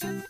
Hey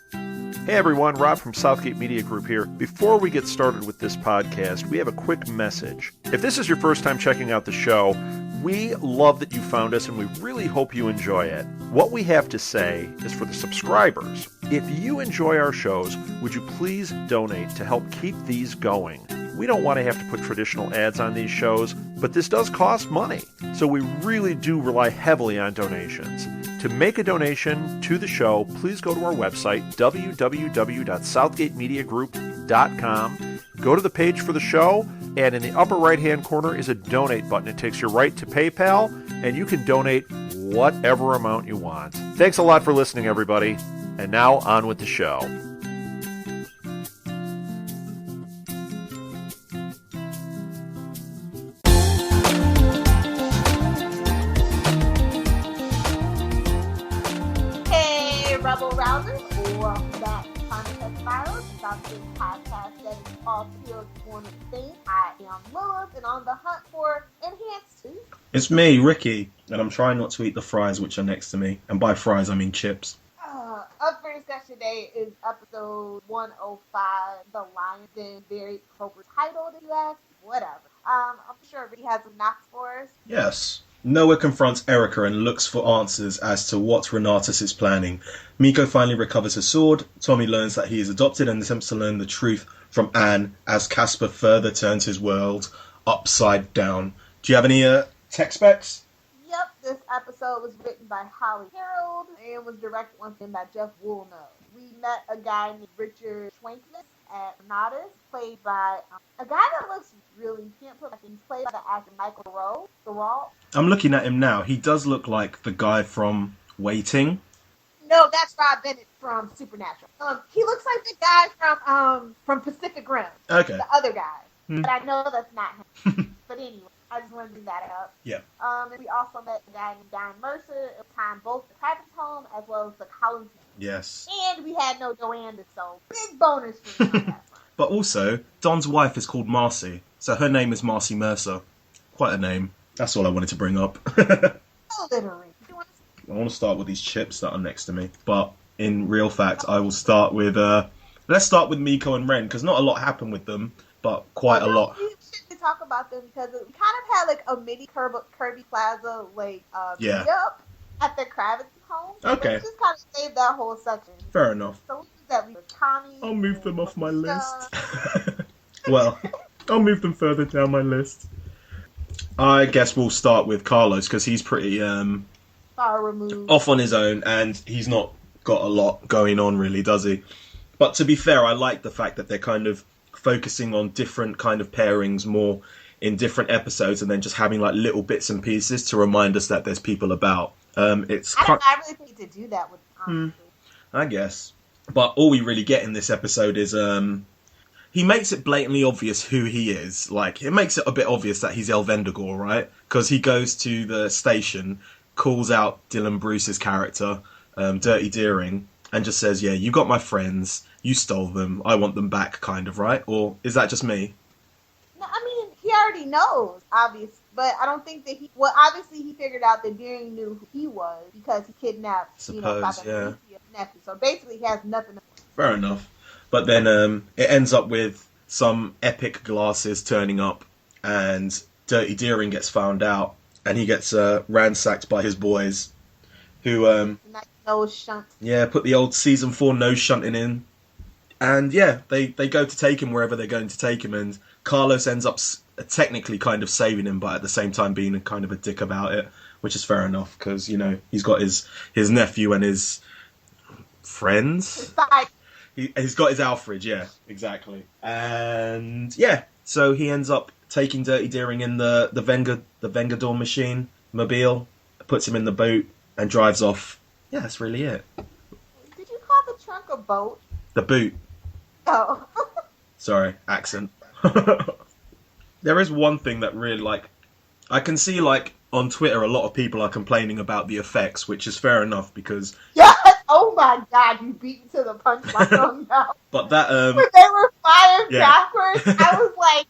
everyone, Rob from Southgate Media Group here. Before we get started with this podcast, we have a quick message. If this is your first time checking out the show, we love that you found us and we really hope you enjoy it. What we have to say is for the subscribers. If you enjoy our shows, would you please donate to help keep these going? We don't want to have to put traditional ads on these shows, but this does cost money. So we really do rely heavily on donations. To make a donation to the show, please go to our website, www.southgatemediagroup.com. Go to the page for the show, and in the upper right-hand corner is a donate button. It takes you right to PayPal, and you can donate whatever amount you want. Thanks a lot for listening, everybody. And now, on with the show. Welcome back to Contest Files, Southgate podcast that is all fields born and thing. I am Lilith, and on the hunt for enhanced tooth. It's me, Ricky, and I'm trying not to eat the fries which are next to me. And by fries, I mean chips. Up for discussion today is episode 105, The Lion's Den. Very appropriate title, if you ask. Whatever. I'm sure Ricky has a knock for us. Yes. Noah confronts Erica and looks for answers as to what Renatus is planning. Miko finally recovers her sword. Tommy learns that he is adopted and attempts to learn the truth from Anne as Casper further turns his world upside down. Do you have any tech specs? Yep, this episode was written by Holly Harold and was directed once again by Jeff Woolnough. We met a guy named Richard Schwankman at Renatus, played by a guy that looks really, can't put like he's played by the actor Michael Rowe, Geralt. I'm looking at him now. He does look like the guy from Waiting. No, that's Rob Bennett from Supernatural. He looks like the guy from Pacific Rim. Okay. The other guy. But I know that's not him. But anyway, I just wanted to bring that up. Yeah. And we also met a guy named Don Mercer, time both the private home as well as the Collins home. Yes. And we had no Joanne, so big bonus for me on that front. But also, Don's wife is called Marcy, so her name is Marcy Mercer. Quite a name. That's all I wanted to bring up. Literally. I want to start with these chips that are next to me, but in real fact, I will start with, let's start with Miko and Ren, because not a lot happened with them, but quite a lot. We should talk about them, because we kind of had, like, a mini Kirby Plaza, like, meetup at the Kravitz home. Okay. We just kind of saved that whole section. Fair enough. So we did that with Tommy. I'll move them off my list. Well, I'll move them further down my list. I guess we'll start with Carlos, because he's pretty, far removed. Off on his own, and he's not got a lot going on, really, does he? But to be fair, I like the fact that they're kind of focusing on different kind of pairings more in different episodes, and then just having like little bits and pieces to remind us that there's people about. I really think to do that with I guess. But all we really get in this episode is he makes it blatantly obvious who he is. Like, it makes it a bit obvious that he's El Vendigor, right? Because he goes to the station, calls out Dylan Bruce's character, Dirty Deering, and just says, yeah, you got my friends, you stole them, I want them back, kind of, right? Or is that just me? No, I mean, he already knows, obviously, but I don't think that obviously he figured out that Deering knew who he was because he kidnapped, nephew. So basically he has nothing to... Fair enough. But then it ends up with some epic glasses turning up, and Dirty Deering gets found out, and he gets ransacked by his boys, who nose shunt. Yeah, put the old season 4 nose shunting in, and yeah, they go to take him wherever they're going to take him, and Carlos ends up technically kind of saving him, but at the same time being kind of a dick about it, which is fair enough because he's got his nephew and his friends. He's got his Alfred, yeah, exactly, and yeah, so he ends up taking Dirty Deering in the Vengador machine mobile, puts him in the boot, and drives off. Yeah, that's really it. Did you call the trunk a boat? The boot. Oh. Sorry, accent. There is one thing that really, I can see, on Twitter, a lot of people are complaining about the effects, which is fair enough, because... Yes! Oh my god, you beat me to the punchline on that. But that, when they were firing backwards, I was like,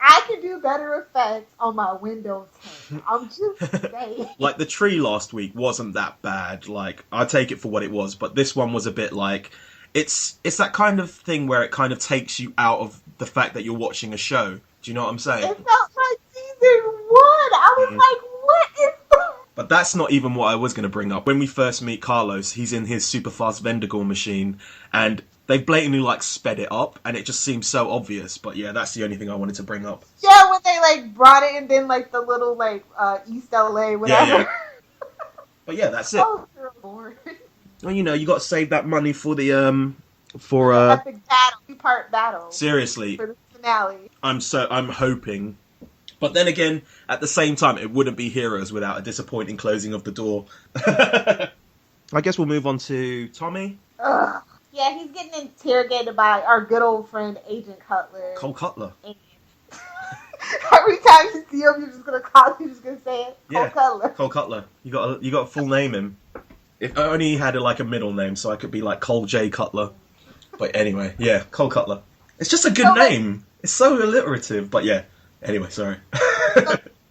I can do better effects on my Windows 10. I'm just saying. Like, the tree last week wasn't that bad. Like, I take it for what it was, but this one was a bit like... It's that kind of thing where it kind of takes you out of the fact that you're watching a show. Do you know what I'm saying? It felt like season 1. I was like, what is that? But that's not even what I was going to bring up. When we first meet Carlos, he's in his super fast Vendigal machine, and they blatantly, like, sped it up, and it just seems so obvious. But yeah, that's the only thing I wanted to bring up. Yeah, when they, like, brought it, and then, like, the little, like, East LA, whatever. Yeah. But yeah, that's it. Oh, boring. Well, you know, you got to save that money for the, Epic battle, 2-part battle. Seriously. For the finale. I'm hoping. But then again, at the same time, it wouldn't be Heroes without a disappointing closing of the door. I guess we'll move on to Tommy. Ugh. Yeah, he's getting interrogated by our good old friend, Agent Cutler. Cole Cutler. Every time you see him, you're just gonna say it. Yeah. Cole Cutler. Cole Cutler. You got a full name him. If only he had a middle name, so I could be like Cole J. Cutler. But anyway, yeah, Cole Cutler. It's just a good name. It's so alliterative, but yeah. Anyway, sorry.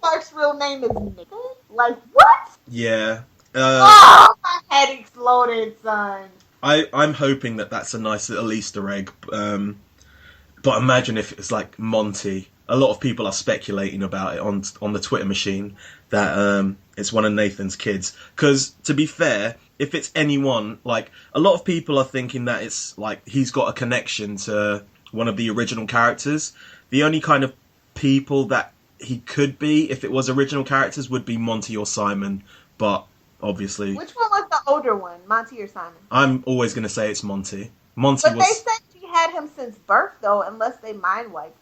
Clark's real name is Miko? Like, what? Yeah. Oh, my head exploded, son. I'm hoping that that's a nice little Easter egg. But imagine if it's like Monty. A lot of people are speculating about it on the Twitter machine that it's one of Nathan's kids. Because, to be fair, if it's anyone, like, a lot of people are thinking that it's, like, he's got a connection to one of the original characters. The only kind of people that he could be, if it was original characters, would be Monty or Simon. But, obviously... Which one was the older one, Monty or Simon? I'm always going to say it's Monty. But they said she had him since birth, though, unless they mind wiped.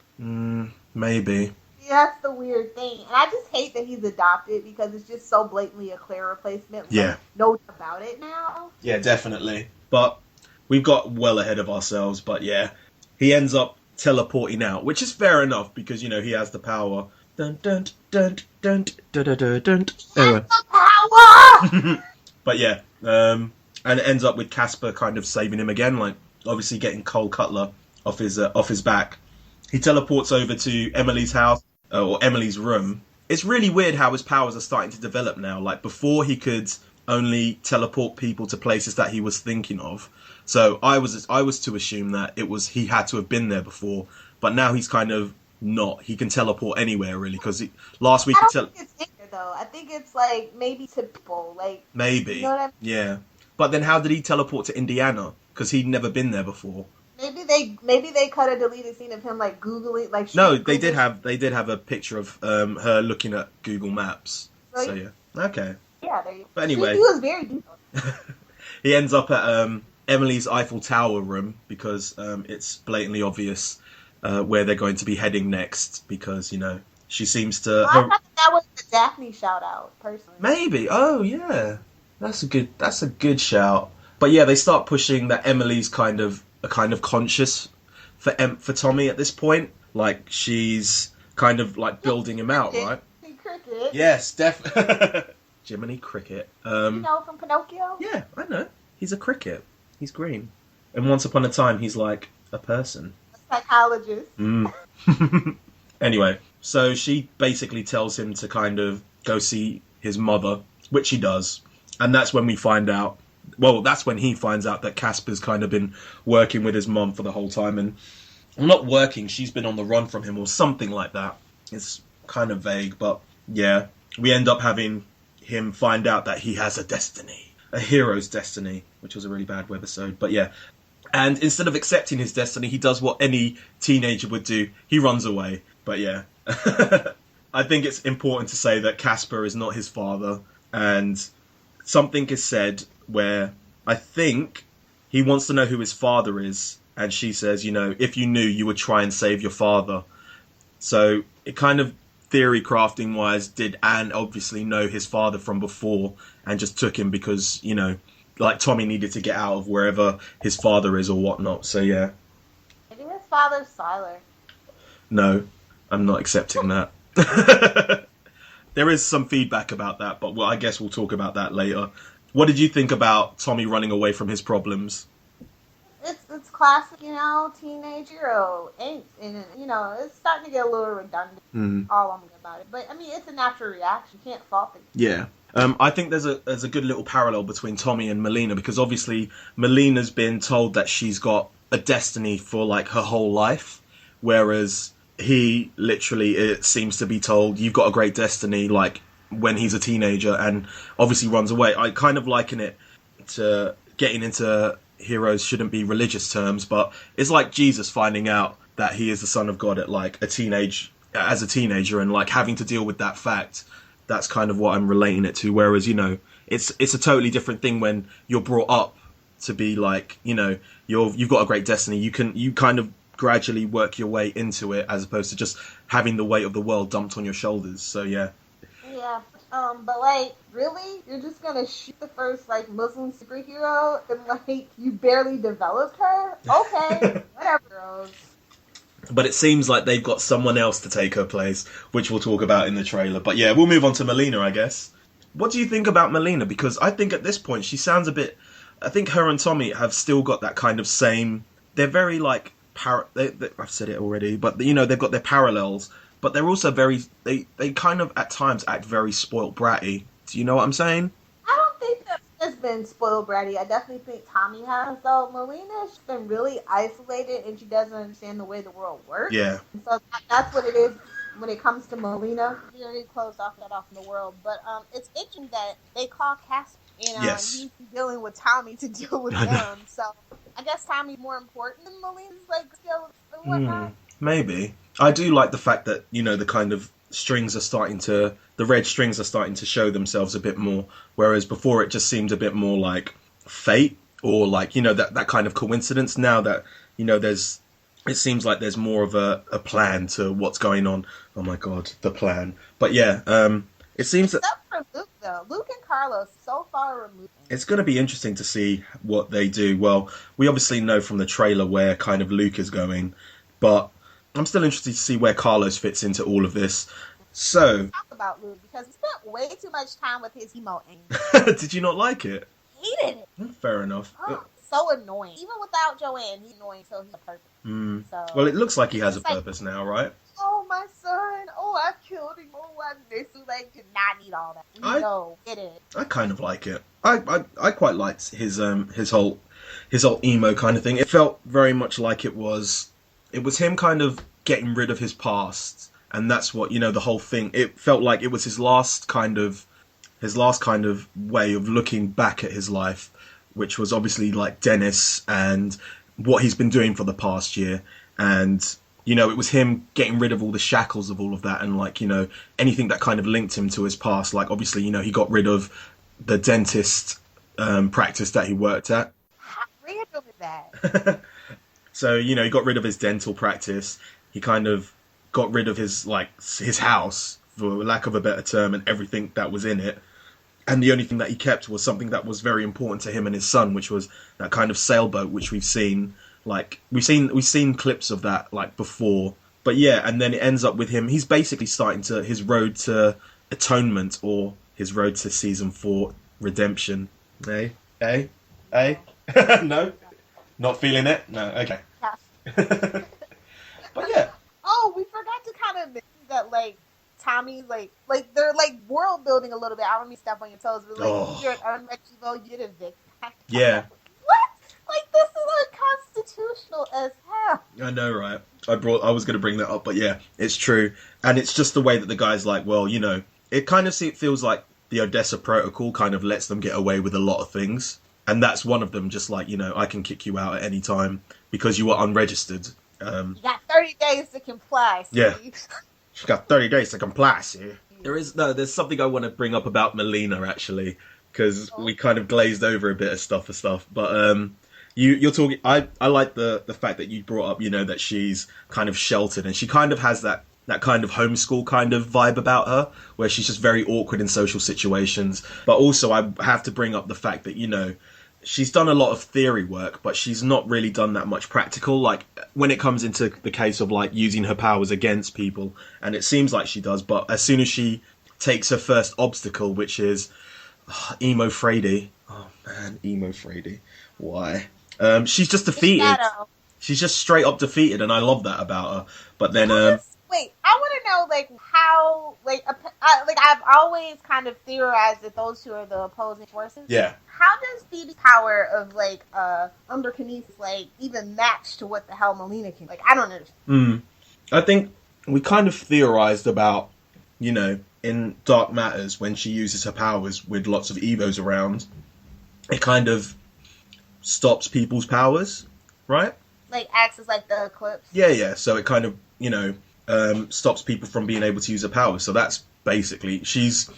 Maybe. Yeah, that's the weird thing. And I just hate that he's adopted because it's just so blatantly a Claire replacement. Yeah. No doubt about it now. Yeah, definitely. But we've got well ahead of ourselves. But yeah, he ends up teleporting out, which is fair enough because, you know, he has the power. Dun, dun, dun, dun, dun, dun, dun, dun. Anyway. The power! But yeah, and it ends up with Casper kind of saving him again, like obviously getting Cole Cutler off his back. He teleports over to Emily's house, or Emily's room. It's really weird how his powers are starting to develop now. Like, before he could only teleport people to places that he was thinking of. So I was to assume that he had to have been there before. But now he's kind of not. He can teleport anywhere, really, because last week... I don't think it's there, though. I think it's, like, maybe to people, like... Maybe. You know what I mean? Yeah. But then how did he teleport to Indiana? Because he'd never been there before. Maybe they cut a deleted scene of him like Googling, like. No, they did have a picture of her looking at Google Maps. Really? So yeah, okay. Yeah, there you go. But anyway, he was very detailed. He ends up at Emily's Eiffel Tower room because it's blatantly obvious where they're going to be heading next because, you know, she seems to. I thought that was the Daphne shout out, personally. Maybe. Oh yeah, that's a good shout. But yeah, they start pushing that Emily's kind of conscious for Tommy at this point. Like, she's kind of like building him out, right? Cricket. Yes, Jiminy Cricket. You know, from Pinocchio? Yeah, I know. He's a cricket. He's green. And once upon a time, he's like a person. A psychologist. Anyway, so she basically tells him to kind of go see his mother, which he does. And that's when we find out. Well, that's when he finds out that Casper's kind of been working with his mum for the whole time. And not working, she's been on the run from him or something like that. It's kind of vague, but yeah. We end up having him find out that he has a destiny. A hero's destiny, which was a really bad webisode, but yeah. And instead of accepting his destiny, he does what any teenager would do. He runs away. But yeah. I think it's important to say that Casper is not his father. And something is said where I think he wants to know who his father is, and she says, you know, if you knew, you would try and save your father. So it kind of, theory crafting wise, did Anne obviously know his father from before and just took him because, you know, like Tommy needed to get out of wherever his father is or whatnot. So yeah. Maybe his father's Siler. No, I'm not accepting that. There is some feedback about that, but I guess we'll talk about that later. What did you think about Tommy running away from his problems? It's classic, teenage hero angst, and it's starting to get a little redundant. All I'm about it, but I mean, it's a natural reaction. You can't fault it. Yeah. I think there's a good little parallel between Tommy and Malina, because obviously Melina's been told that she's got a destiny for like her whole life, whereas he literally, it seems to be told, you've got a great destiny, like when he's a teenager, and obviously runs away. I kind of liken it to getting into heroes shouldn't be religious terms, but it's like Jesus finding out that he is the son of God at like as a teenager, and like having to deal with that fact. That's kind of what I'm relating it to. Whereas, it's a totally different thing when you're brought up to be like, you've got a great destiny. You kind of gradually work your way into it, as opposed to just having the weight of the world dumped on your shoulders. So yeah. Yeah. But like, really? You're just gonna shoot the first like Muslim superhero and like you barely developed her? Okay. Whatever, girls. But it seems like they've got someone else to take her place, which we'll talk about in the trailer. But yeah, we'll move on to Malina, I guess. What do you think about Malina? Because I think at this point she sounds a bit... I think her and Tommy have still got that kind of same... They're very like... I've said it already, but they've got their parallels. But they're also very... They kind of at times act very spoilt bratty. Do you know what I'm saying? I don't think that has been spoiled bratty. I definitely think Tommy has, though. Malina's been really isolated, and she doesn't understand the way the world works. Yeah. And so that's what it is when it comes to Malina. Very closed off in the world. But it's interesting that they call Casper, and yes. he's dealing with Tommy to deal with them. So I guess Tommy's more important than Malina's like skills and whatnot. Maybe. I do like the fact that, the kind of strings are starting to... The red strings are starting to show themselves a bit more, whereas before it just seemed a bit more like fate, or like, that kind of coincidence. Now that, it seems like there's more of a plan to what's going on. Oh my god, the plan. But yeah, it seems that... Except for Luke, though. Luke and Carlos, so far removed. It's going to be interesting to see what they do. Well, we obviously know from the trailer where kind of Luke is going, but I'm still interested to see where Carlos fits into all of this. So... Talk about Luke, because he spent way too much time with his emo anger. Did you not like it? Hated it. Fair enough. Oh, so annoying. Even without Joanne, he's annoying, so he's a purpose. So, well, it looks like he has a purpose now, right? Oh, my son. Oh, I killed him. Oh, I miss you. Like, did not need all that. No, get it. I kind of like it. I quite liked his whole emo kind of thing. It felt very much like it was him kind of getting rid of his past. And that's what, the whole thing, it felt like it was his last kind of way of looking back at his life, which was obviously like Dennis and what he's been doing for the past year. And, it was him getting rid of all the shackles of all of that, and like, anything that kind of linked him to his past. Like, obviously, he got rid of the dentist practice that he worked at. How random is that? So, he got rid of his dental practice. He kind of got rid of his house, for lack of a better term, and everything that was in it. And the only thing that he kept was something that was very important to him and his son, which was that kind of sailboat, which we've seen clips of that like before. But yeah, and then it ends up with him. He's basically starting his road to atonement, or his road to season 4 redemption. No, not feeling it. No, okay. But yeah. Oh, we forgot to kind of mention that, like, Tommy's, like they're, like, world building a little bit. I don't mean to step on your toes, but, like, you're an unreachable, you're the victim. Yeah. What? Like, this is unconstitutional as hell. I know, right? I was going to bring that up, but yeah, it's true. And it's just the way that the guy's like, well, it kind of feels like the Odessa Protocol kind of lets them get away with a lot of things. And that's one of them, just like, I can kick you out at any time because you are unregistered. You got 30 days to comply, Steve. Yeah. She's got 30 days to comply, see? There's something I want to bring up about Malina, actually, because we kind of glazed over a bit of stuff. But you're talking... I like the fact that you brought up, that she's kind of sheltered, and she kind of has that kind of homeschool kind of vibe about her, where she's just very awkward in social situations. But also, I have to bring up the fact that, she's done a lot of theory work, but she's not really done that much practical, like when it comes into the case of like using her powers against people, and it seems like she does. But as soon as she takes her first obstacle, which is Emo Phoebe. Oh man, Emo Phoebe. Why? She's just defeated. Shadow. She's just straight up defeated, and I love that about her. But then, Wait, I want to know, like, how, like, I've always kind of theorized that those two are the opposing forces. yeah. How does Phoebe's power of, like, underkinesis, like, even match to what the hell Malina can? Like, I don't understand. I think we kind of theorized about, you know, in Dark Matters, when she uses her powers with lots of Evos around, it kind of stops people's powers, right? Like, acts as, like, the eclipse. Yeah. So it kind of, you know, stops people from being able to use her powers. So that's basically, she's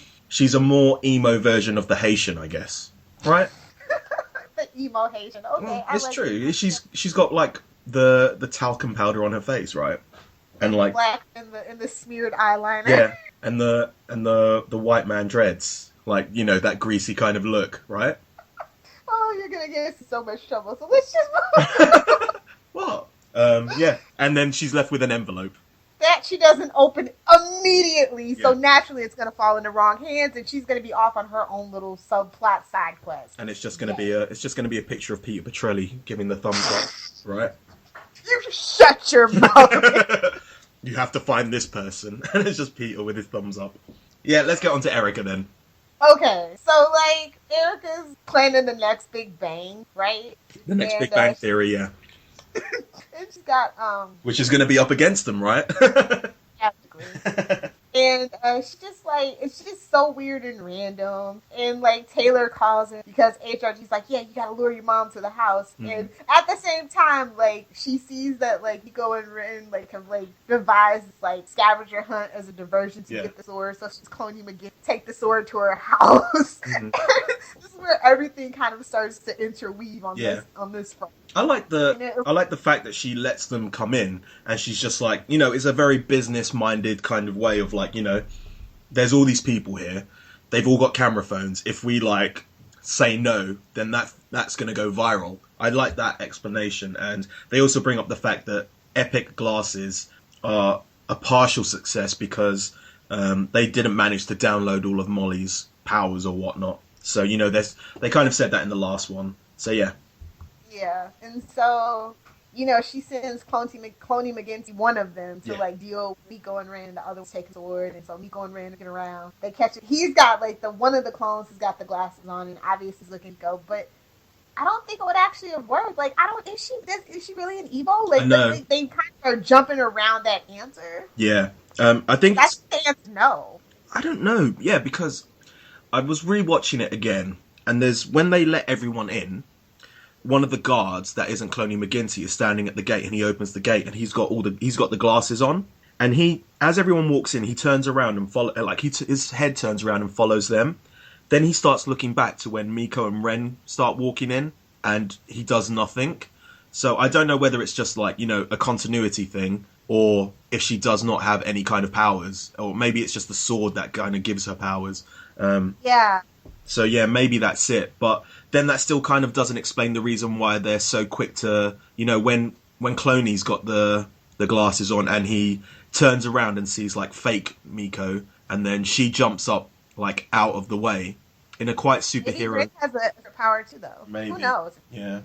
a more emo version of the Haitian, I guess. Right? The emo Haitian. Okay, it's like true. It. She's got like the talcum powder on her face, right? And like black in the smeared eyeliner. Yeah, and the white man dreads, like, you know, that greasy kind of look, right? Oh, you're gonna get us in so much trouble. So let's just What? Yeah, and then she's left with an envelope that she doesn't open immediately, so naturally it's gonna fall in the wrong hands, and she's gonna be off on her own little subplot side quest. And it's just gonna be a picture of Peter Petrelli giving the thumbs up, right? You shut your mouth. You have to find this person, and it's just Peter with his thumbs up. Yeah, let's get on to Erica then. Okay, so like Erica's planning the next Big Bang, right? The next Big Bang Theory, yeah. And she's got which is going to be up against them, right? Absolutely. And she's just like, it's just so weird and random. And like Taylor calls her because HRG's like, yeah, you gotta lure your mom to the house. Mm-hmm. And at the same time, like she sees that like Miko and Ren like have like devised this like scavenger hunt as a diversion to get the sword. So she's cloning him again, take the sword to her house. Mm-hmm. This is where everything kind of starts to interweave on this front. I like the fact that she lets them come in, and she's just like, you know, it's a very business-minded kind of way of like, you know, there's all these people here, they've all got camera phones. If we like say no, then that's going to go viral. I like that explanation, and they also bring up the fact that Epic glasses are a partial success because they didn't manage to download all of Molly's powers or whatnot. So, you know, they kind of said that in the last one. So yeah. Yeah, and so, you know, she sends Cloney McGinty, one of them, to like deal with Miko and Ren, and the other was taking the sword, and so Miko and Ren get around. They catch it. He's got like one of the clones has got the glasses on, and obviously is looking to go, but I don't think it would actually have worked. Like, is she really an Evo? Like, they kind of are jumping around that answer. Yeah, I think that's the answer. No, I don't know. Yeah, because I was rewatching it again, and when they let everyone in, one of the guards that isn't Cloney McGinty is standing at the gate, and he opens the gate, and he's got the glasses on, and as everyone walks in, he turns around and his head turns around and follows them. Then he starts looking back to when Miko and Ren start walking in, and he does nothing. So I don't know whether it's just like, you know, a continuity thing, or if she does not have any kind of powers, or maybe it's just the sword that kind of gives her powers. Yeah. So yeah, maybe that's it. But then that still kind of doesn't explain the reason why they're so quick to, you know, when Cloney's got the glasses on and he turns around and sees like fake Miko, and then she jumps up like out of the way in a quite superhero. Maybe Rick has a power too, though. Maybe. Who knows? Yeah.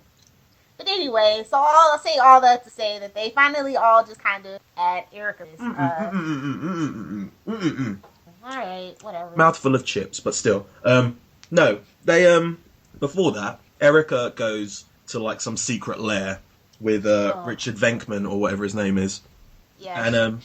But anyway, so I'll say all that to say that they finally all just kind of at Erica's. Alright, whatever. Mouthful of chips, but still. No, they before that, Erica goes to like some secret lair with Richard Venkman or whatever his name is. Yeah. And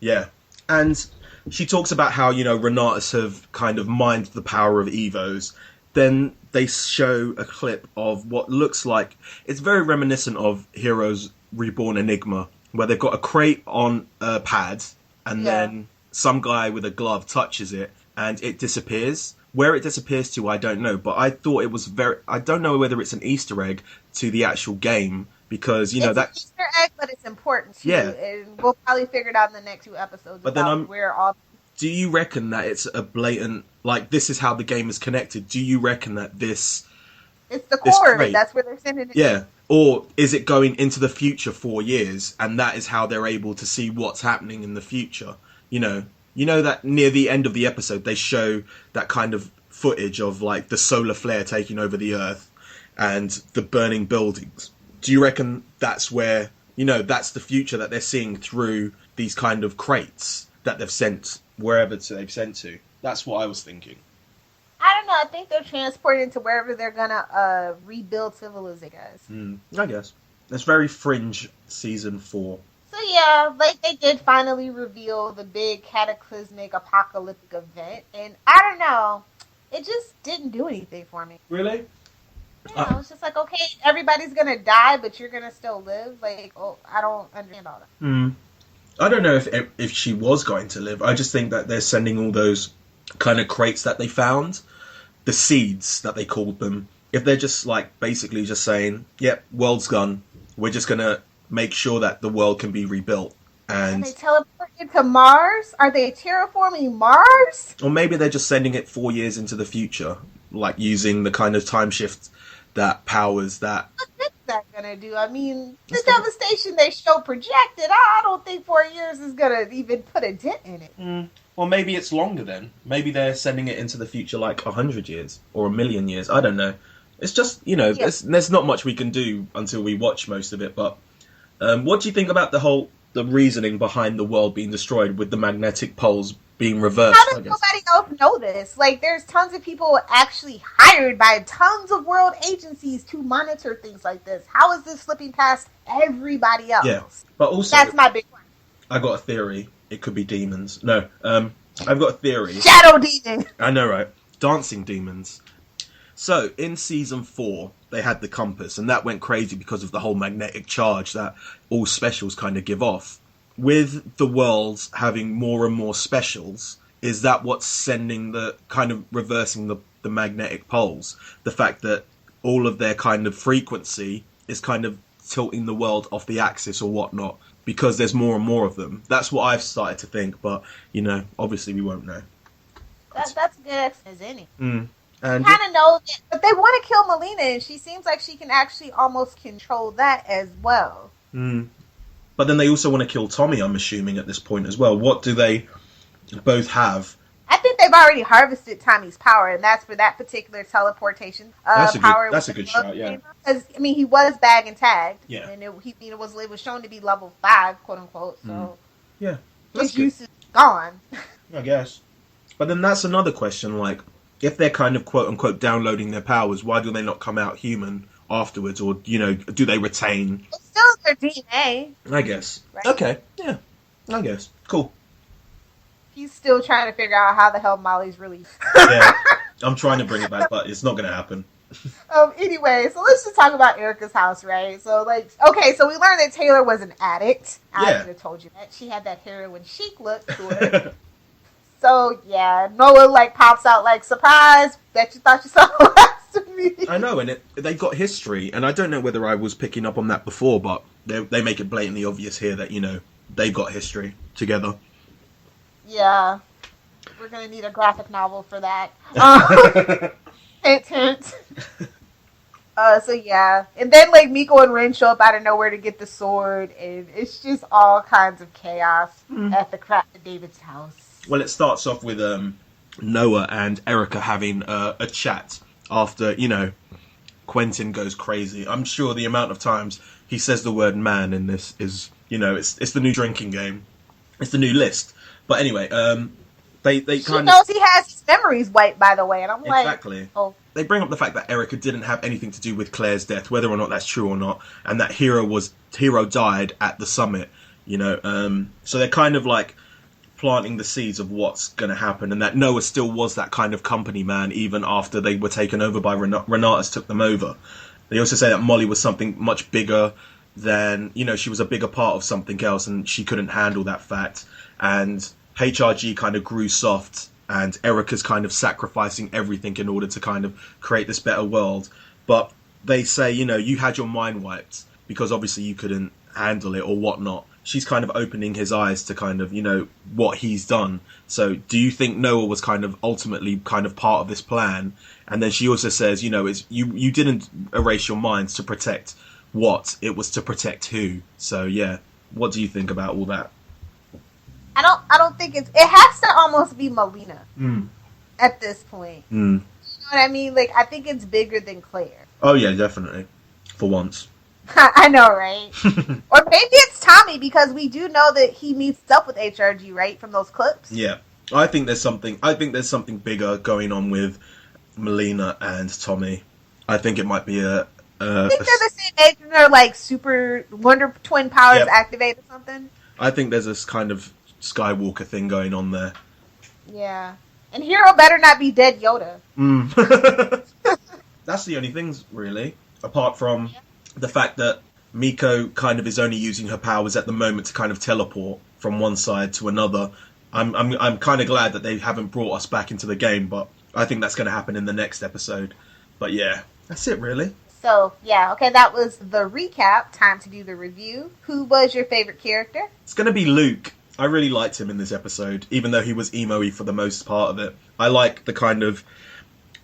yeah. And she talks about how, you know, Renatus have kind of mined the power of Evos. Then they show a clip of what looks like, it's very reminiscent of Heroes Reborn Enigma, where they've got a crate on a pad, and then some guy with a glove touches it and it disappears. Where it disappears to, I don't know, but I thought it was I don't know whether it's an Easter egg to the actual game, because, you know, that's an Easter egg, but it's important too. Yeah. And we'll probably figure it out in the next 2 episodes. But then where all. Do you reckon that it's a blatant, like, this is how the game is connected? Do you reckon that it's the core of it? That's where they're sending it. Yeah. Or is it going into the future 4 years, and that is how they're able to see what's happening in the future? You know that near the end of the episode, they show that kind of footage of, like, the solar flare taking over the Earth. and the burning buildings. Do you reckon that's where, that's the future that they're seeing through these kind of crates that they've sent wherever they've sent to? That's what I was thinking. I don't know. I think they're transported to wherever they're gonna rebuild civilization, guys. I guess. It's very Fringe season 4. So yeah, like they did finally reveal the big cataclysmic apocalyptic event, and I don't know, it just didn't do anything for me. Really? Yeah, I was just like, okay, everybody's gonna die, but you're gonna still live. Like, oh, I don't understand all that. I don't know if she was going to live. I just think that they're sending all those kind of crates that they found, the seeds that they called them. If they're just like basically just saying, "Yep, world's gone. We're just gonna make sure that the world can be rebuilt." And they teleported to Mars? Are they terraforming Mars? Or maybe they're just sending it 4 years into the future, like using the kind of time shift that powers that. What's that gonna do? I mean, the devastation they show projected, I don't think 4 years is gonna even put a dent in it. Well, maybe it's longer then. Maybe they're sending it into the future like 100 years or 1,000,000 years. I don't know. It's just, there's not much we can do until we watch most of it. But what do you think about the reasoning behind the world being destroyed with the magnetic poles being reversed? How does nobody else know this? Like, there's tons of people actually hired by tons of world agencies to monitor things like this. How is this slipping past everybody else? Yeah, but also that's my big one. I got a theory. It could be demons. No, I've got a theory. Shadow demon. I know, right? Dancing demons. So, in season 4, they had the compass, and that went crazy because of the whole magnetic charge that all specials kind of give off. With the worlds having more and more specials, is that what's sending the kind of reversing the magnetic poles? The fact that all of their kind of frequency is kind of tilting the world off the axis or whatnot, because there's more and more of them. That's what I've started to think, but, obviously we won't know. That's good as any. And kind of know that, but they want to kill Malina, and she seems like she can actually almost control that as well. But then they also want to kill Tommy, I'm assuming, at this point as well. What do they both have? I think they've already harvested Tommy's power, and that's for that particular teleportation power. That's a good shot, yeah. Because, I mean, he was bag and tagged. Yeah. And it was shown to be level 5, quote unquote. So yeah, his use is gone. I guess. But then that's another question, like, if they're kind of quote unquote downloading their powers, why do they not come out human afterwards? Or, do they retain? It's still their DNA. I guess. Right? Okay, yeah. I guess. Cool. He's still trying to figure out how the hell Molly's really. Yeah, I'm trying to bring it back, but it's not going to happen. Anyway, so let's just talk about Erica's house, right? So, so we learned that Taylor was an addict. I should have told you that. She had that heroin chic look to her. So, yeah, Noah, pops out, surprise, bet you thought you saw the last of me. I know, and they got history, and I don't know whether I was picking up on that before, but they make it blatantly obvious here that, they've got history together. Yeah. We're going to need a graphic novel for that. Hint, hint. So, yeah. And then, Miko and Ren show up out of nowhere to get the sword, and it's just all kinds of chaos at the crap at David's house. Well, it starts off with Noah and Erica having a chat after, Quentin goes crazy. I'm sure the amount of times he says the word man in this is, it's the new drinking game. It's the new list. But anyway, they kind of... She knows he has his memories wiped, by the way, and I'm exactly. Oh. They bring up the fact that Erica didn't have anything to do with Claire's death, whether or not that's true or not, and that Hero died at the summit, So they're kind of planting the seeds of what's going to happen, and that Noah still was that kind of company man even after they were taken over by Renatus took them over. They also say that Molly was something much bigger than, she was a bigger part of something else, and she couldn't handle that fact. And HRG kind of grew soft, and Erica's kind of sacrificing everything in order to kind of create this better world. But they say, you had your mind wiped because obviously you couldn't handle it or whatnot. She's kind of opening his eyes to kind of, what he's done. So do you think Noah was kind of ultimately kind of part of this plan? And then she also says, you didn't erase your minds to protect what? It was to protect who? So yeah, what do you think about all that? I don't think it has to almost be Malina at this point. You know what I mean? I think it's bigger than Claire. Oh yeah, definitely. For once. I know, right? Or maybe it's Tommy, because we do know that he meets up with HRG, right, from those clips. Yeah, I think there's something bigger going on with Malina and Tommy. I think it might be I think they're the same age and they're like super Wonder Twin powers activate or something. I think there's this kind of Skywalker thing going on there. Yeah. And Hero better not be dead Yoda. That's the only things, really. Apart from the fact that Miko kind of is only using her powers at the moment to kind of teleport from one side to another. I'm kind of glad that they haven't brought us back into the game, but I think that's going to happen in the next episode. But yeah, that's it, really. So, yeah, okay, that was the recap. Time to do the review. Who was your favorite character? It's going to be Luke. I really liked him in this episode, even though he was emo-y for the most part of it. I like the kind of...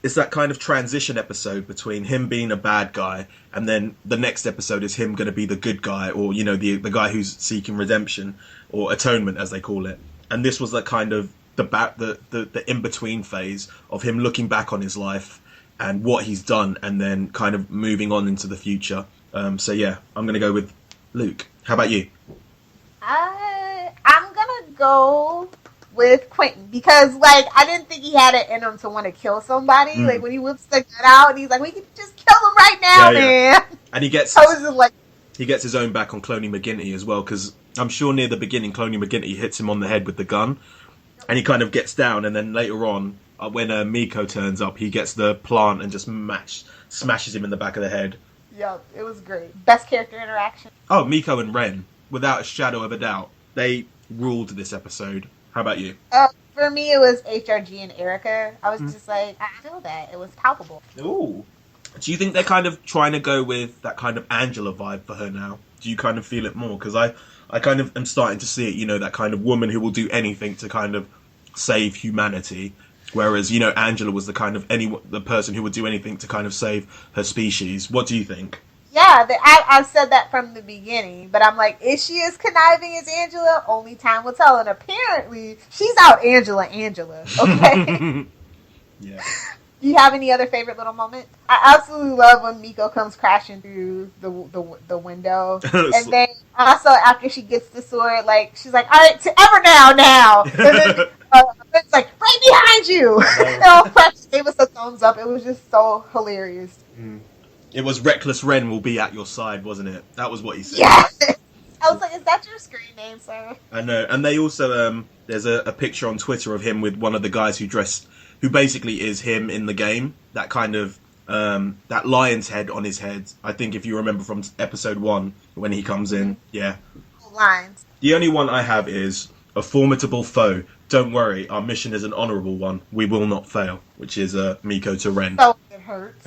It's that kind of transition episode between him being a bad guy, and then the next episode is him going to be the good guy, or, you know, the guy who's seeking redemption, or atonement, as they call it. And this was that kind of the in-between phase of him looking back on his life and what he's done, and then kind of moving on into the future. So yeah, I'm going to go with Luke. How about you? I'm going to go with Quentin, because, like, I didn't think he had it in him to want to kill somebody. Like, when he whips the gun out, and he's like, we can just kill him right now, man. And he gets... I was just like... He gets his own back on Cloney McGinty as well, because I'm sure near the beginning, Cloney McGinty hits him on the head with the gun, and he kind of gets down, and then later on, when Miko turns up, he gets the plant and just smashes him in the back of the head. Yep, it was great. Best character interaction. Oh, Miko and Ren, without a shadow of a doubt. They ruled this episode. How about you? For me, it was HRG and Erica. I was just like, I feel that. It was palpable. Ooh. Do you think they're kind of trying to go with that kind of Angela vibe for her now? Do you kind of feel it more? Because I kind of am starting to see it, you know, that kind of woman who will do anything to kind of save humanity. Whereas, you know, Angela was the kind of the person who would do anything to kind of save her species. What do you think? Yeah, I've said that from the beginning, but I'm like, is she as conniving as Angela? Only time will tell. And apparently, she's out Angela, okay? Yeah. Do you have any other favorite little moment? I absolutely love when Miko comes crashing through the window. And then also after she gets the sword, like, she's like, all right, to ever now. And then it's like, right behind you. Gave us a thumbs up. It was just so hilarious. It was Reckless Ren will be at your side, wasn't it? That was what he said. Yeah. I was like, is that your screen name, sir? I know. And they also, there's a picture on Twitter of him with one of the guys who basically is him in the game. That kind of, that lion's head on his head. I think if you remember from episode 1, when he comes in. Yeah. Lines. The only one I have is a formidable foe. Don't worry, our mission is an honourable one. We will not fail. Which is Miko to Ren. So it hurts.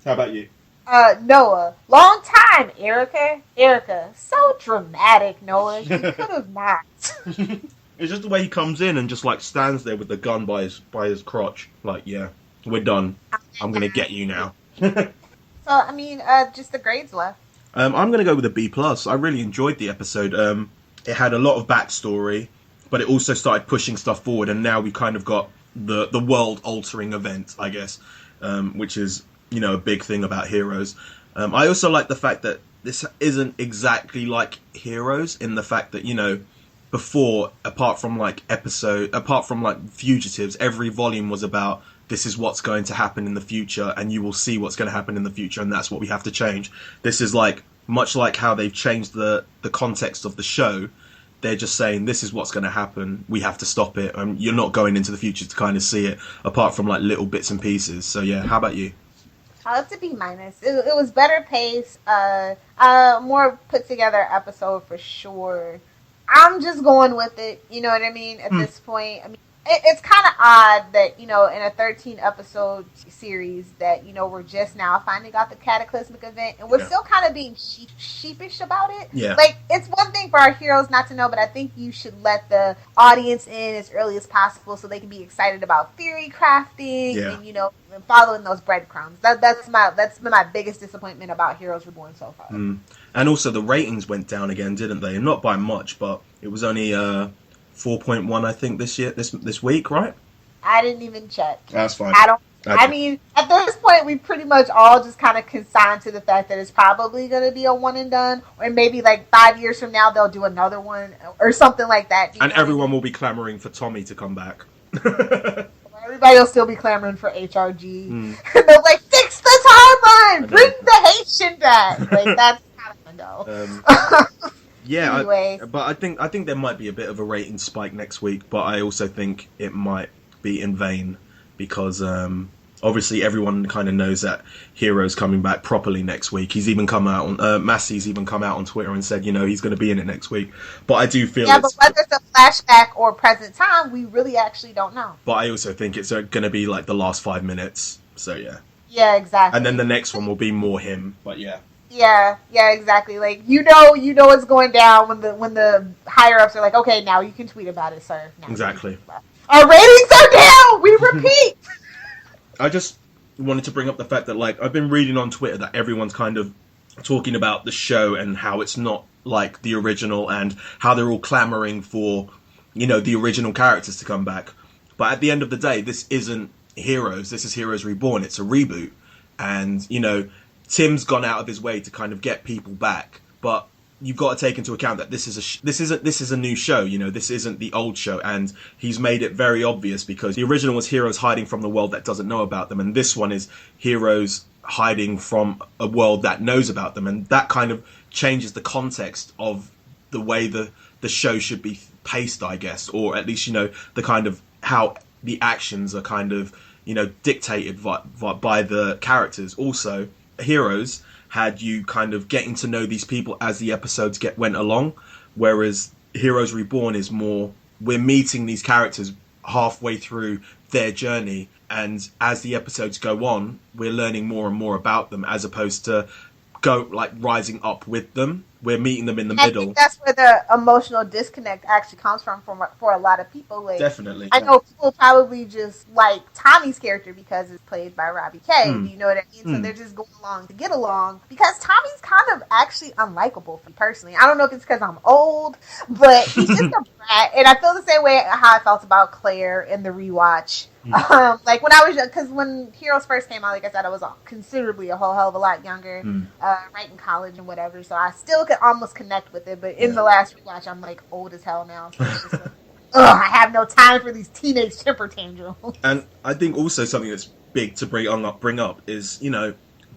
How about you? Noah. Long time, Erica. Erica. So dramatic, Noah. You could have not. It's just the way he comes in and just like stands there with the gun by his crotch. Like, yeah, we're done. I'm gonna get you now. So I mean, just the grades left. I'm gonna go with a B+. I really enjoyed the episode. It had a lot of backstory, but it also started pushing stuff forward, and now we kind of got the world altering event, I guess, which is, you know, a big thing about Heroes. I also like the fact that this isn't exactly like Heroes in the fact that, you know, before, apart from Fugitives, every volume was about this is what's going to happen in the future, and you will see what's going to happen in the future, and that's what we have to change. This is like, much like how they've changed the context of the show, they're just saying this is what's going to happen, we have to stop it, and you're not going into the future to kind of see it, apart from like little bits and pieces. So yeah, how about you? It's a B-. It was better paced, more put together episode for sure. I'm just going with it, you know what I mean, at this point. I mean, it's kind of odd that, you know, in a 13-episode series that, you know, we're just now finding out the cataclysmic event, and we're still kind of being sheepish about it. Yeah. Like, it's one thing for our heroes not to know, but I think you should let the audience in as early as possible so they can be excited about theory crafting and, you know, and following those breadcrumbs. That's been my biggest disappointment about Heroes Reborn so far. And also the ratings went down again, didn't they? Not by much, but it was only 4.1, I think, this week, right? I didn't even check. That's fine. I don't I mean, at this point, we pretty much all just kind of consigned to the fact that it's probably going to be a one and done, or maybe like 5 years from now they'll do another one or something like that. And everyone will be clamoring for Tommy to come back. Everybody will still be clamoring for HRG. And they'll like, fix the timeline, bring the Haitian back. Like, that's kind of no. Yeah, anyway. But I think there might be a bit of a rating spike next week, but I also think it might be in vain because obviously everyone kind of knows that Hero's coming back properly next week. He's even come out on Massey's even come out on Twitter and said, he's going to be in it next week. But I do feel but whether it's a flashback or present time, we really actually don't know. But I also think it's going to be like the last 5 minutes. So yeah. Yeah, exactly. And then the next one will be more him. But yeah. Yeah, exactly. Like you know what's going down when the higher ups are like, okay, now you can tweet about it, sir. Now exactly. Our ratings are down. We repeat. I just wanted to bring up the fact that like I've been reading on Twitter that everyone's kind of talking about the show and how it's not like the original and how they're all clamoring for the original characters to come back. But at the end of the day, this isn't Heroes. This is Heroes Reborn. It's a reboot, and Tim's gone out of his way to kind of get people back, but you've got to take into account that this is a new show. This isn't the old show, and he's made it very obvious because the original was Heroes hiding from the world that doesn't know about them, and this one is Heroes hiding from a world that knows about them, and that kind of changes the context of the way the show should be paced, I guess, or at least the kind of how the actions are kind of dictated by the characters. Also, Heroes had you kind of getting to know these people as the episodes went along, whereas Heroes Reborn is more we're meeting these characters halfway through their journey, and as the episodes go on, we're learning more and more about them as opposed to rising up with them. We're meeting them in the middle. I think that's where the emotional disconnect actually comes from for a lot of people. Like, definitely. I know people probably just like Tommy's character because it's played by Robbie K. Do you know what I mean? So they're just going along to get along because Tommy's kind of actually unlikable for me personally. I don't know if it's because I'm old, but he's just a brat. And I feel the same way how I felt about Claire in the rewatch. Like when I was young, because when Heroes first came out, like I said, I was considerably a whole hell of a lot younger, right in college and whatever. So I still could almost connect with it. But in the last rewatch, I'm like old as hell now. So it's just like, I have no time for these teenage temper tantrums. And I think also something that's big to bring up is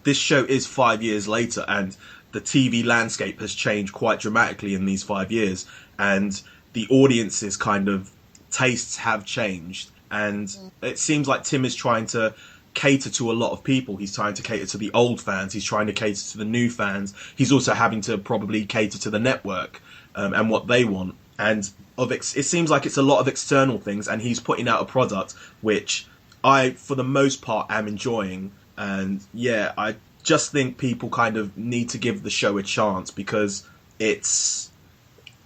this show is 5 years later, and the TV landscape has changed quite dramatically in these 5 years, and the audience's kind of tastes have changed. And it seems like Tim is trying to cater to a lot of people. He's trying to cater to the old fans. He's trying to cater to the new fans. He's also having to probably cater to the network and what they want. And it seems like it's a lot of external things. And he's putting out a product which I, for the most part, am enjoying. And yeah, I just think people kind of need to give the show a chance because it's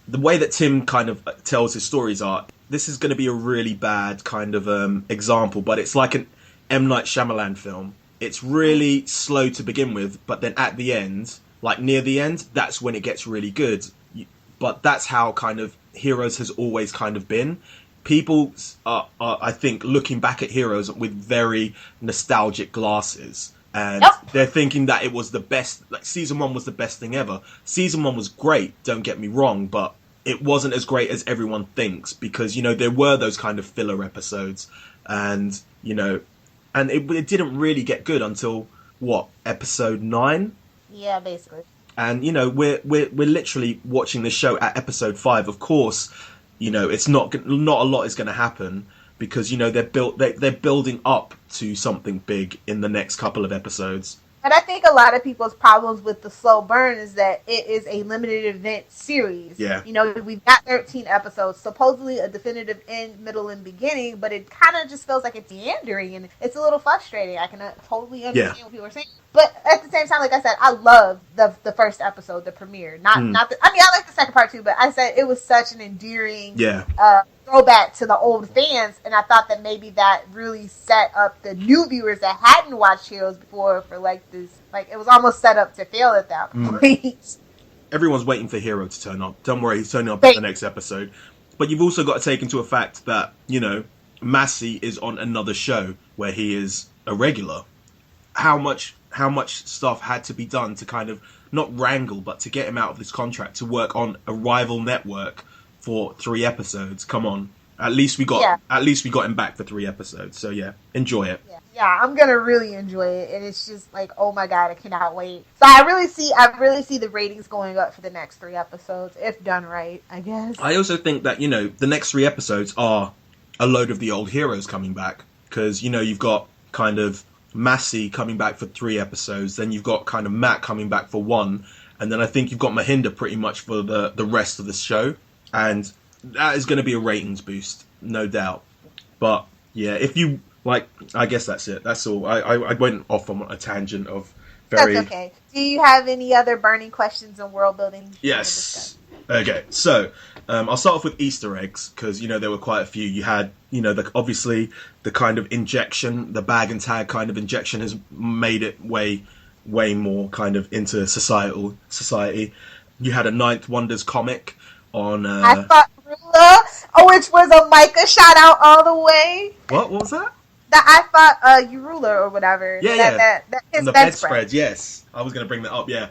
the way that Tim kind of tells his stories are. This is going to be a really bad kind of example, but it's like an M. Night Shyamalan film. It's really slow to begin with, but then at the end, like near the end, that's when it gets really good. But that's how kind of Heroes has always kind of been. People are I think, looking back at Heroes with very nostalgic glasses. And they're thinking that it was the best, like season 1 was the best thing ever. Season 1 was great, don't get me wrong, but it wasn't as great as everyone thinks because, there were those kind of filler episodes and, and it didn't really get good until, episode 9? Yeah, basically. And, we're literally watching the show at episode 5. Of course, it's not a lot is going to happen because, they're building up to something big in the next couple of episodes. But I think a lot of people's problems with the slow burn is that it is a limited event series. Yeah. We've got 13 episodes, supposedly a definitive end, middle, and beginning, but it kind of just feels like it's meandering, and it's a little frustrating. I can totally understand what people are saying. But at the same time, like I said, I love the first episode, the premiere. I like the second part too, but I said it was such an endearing throwback to the old fans, and I thought that maybe that really set up the new viewers that hadn't watched Heroes before for it was almost set up to fail at that point. Everyone's waiting for Hero to turn up. Don't worry, he's turning up in the next episode. But you've also got to take into a fact that, Massey is on another show where he is a regular. How much stuff had to be done to kind of not wrangle, but to get him out of this contract to work on a rival network for 3 episodes. Come on, at least we got him back for 3 episodes. So yeah, enjoy it. Yeah, I'm gonna really enjoy it, and it's just like, oh my god, I cannot wait. So I really see the ratings going up for the next 3 episodes if done right, I guess. I also think that, you know, the next 3 episodes are a load of the old heroes coming back, because, you know, you've got kind of Massey coming back for 3 episodes, then you've got kind of Matt coming back for 1, and then I think you've got Mahinda pretty much for the rest of the show, and that is going to be a ratings boost, no doubt. But yeah, if you like, I guess that's it. That's all. I went off on a tangent of very. That's okay. Do you have any other burning questions on world building? Yes. Okay, so I'll start off with Easter eggs, because, you know, there were quite a few. You had, you know, obviously the kind of injection, the bag and tag kind of injection has made it way more kind of into society. You had a Ninth Wonders comic on... I thought Rula, which was a Micah shout out all the way. What was that? I thought Urula or whatever. Yeah. His the bedspread, yes. I was going to bring that up, yeah.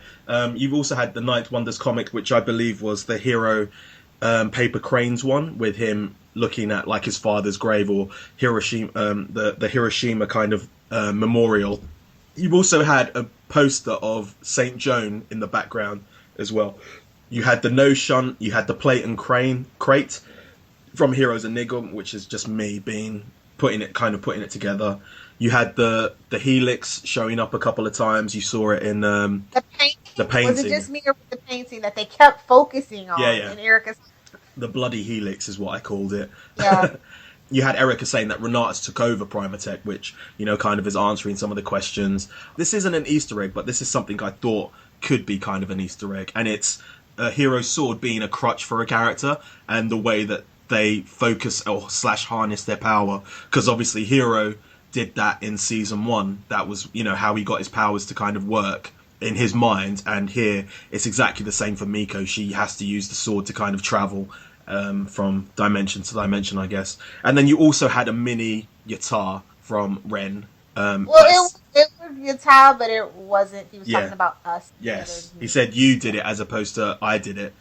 You've also had the Ninth Wonders comic, which I believe was the Hero Paper Cranes one, with him looking at like his father's grave, or Hiroshima, the Hiroshima kind of memorial. You've also had a poster of Saint Joan in the background as well. You had the No Shunt, you had the Plate and Crate from Heroes Enigma, which is just me putting it together. You had the Helix showing up a couple of times. You saw it in the painting. Was it just me, or was the painting that they kept focusing on? Yeah. In Erica's... The bloody Helix is what I called it. Yeah. You had Erica saying that Renatus took over Primatech, which, you know, kind of is answering some of the questions. This isn't an Easter egg, but this is something I thought could be kind of an Easter egg, and it's a Hero's sword being a crutch for a character, and the way that they focus or / harness their power, because obviously Hero did that in season 1. That was, you know, how he got his powers to kind of work in his mind, and here it's exactly the same for Miko. She has to use the sword to kind of travel from dimension to dimension, I guess. And then you also had a mini Yatar from Ren. It was Yatar, but it wasn't. He was talking about us. Yes, he said you did it as opposed to I did it.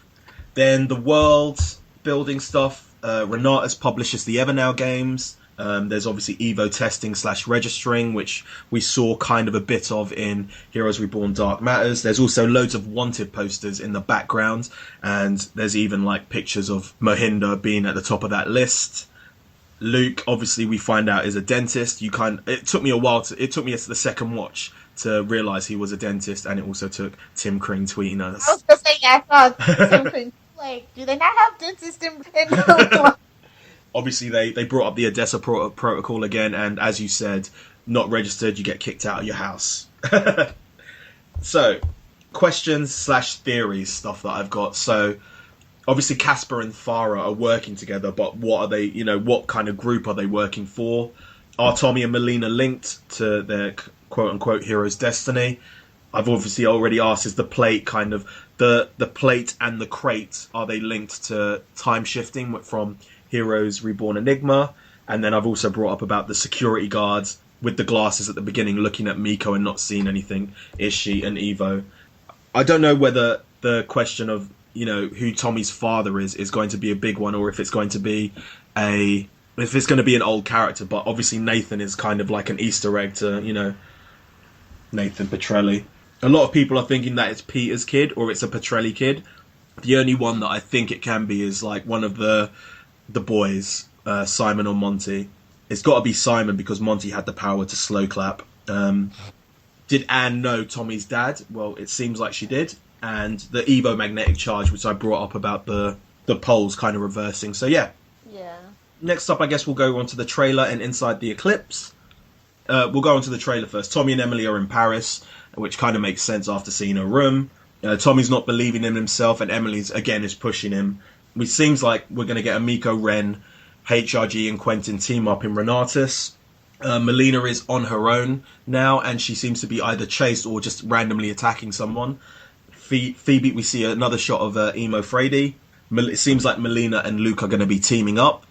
Then the world building stuff. Renatus publishes the Evernow games. There's obviously Evo testing / registering, which we saw kind of a bit of in Heroes Reborn Dark Matters. There's also loads of wanted posters in the background, and there's even like pictures of Mahinda being at the top of that list. Luke, obviously, we find out is a dentist. It took me to the second watch to realise he was a dentist, and it also took Tim Kring tweeting us. I was gonna say, I saw Tim Kring. Like, do they not have dentists in Obviously, they brought up the Odessa protocol again, and as you said, not registered, you get kicked out of your house. So, questions / theories stuff that I've got. So, obviously, Casper and Farah are working together, but what are they? You know, what kind of group are they working for? Are Tommy and Malina linked to their quote unquote hero's destiny? I've obviously already asked: is the plate kind of the plate and the crate, are they linked to time shifting from Heroes Reborn Enigma? And then I've also brought up about the security guards with the glasses at the beginning looking at Miko and not seeing anything, Ishi and Evo. I don't know whether the question of, you know, who Tommy's father is going to be a big one, or if it's going to be an old character, but obviously Nathan is kind of like an Easter egg to, you know, Nathan Petrelli. A lot of people are thinking that it's Peter's kid or it's a Petrelli kid. The only one that I think it can be is like one of the boys, Simon or Monty. It's got to be Simon because Monty had the power to slow clap. Did Anne know Tommy's dad? Well, it seems like she did. And the Evo magnetic charge, which I brought up about the poles kind of reversing. So yeah. Yeah. Next up, I guess we'll go on to the trailer and Inside the Eclipse. We'll go on to the trailer first. Tommy and Emily are in Paris, which kind of makes sense after seeing her room. Tommy's not believing in himself, and Emily's, again, is pushing him. It seems like we're going to get a Miko, Ren, HRG and Quentin team up in Renatus. Malina is on her own now, and she seems to be either chased or just randomly attacking someone. Phoebe, we see another shot of Emo Phoebe. It seems like Malina and Luke are going to be teaming up.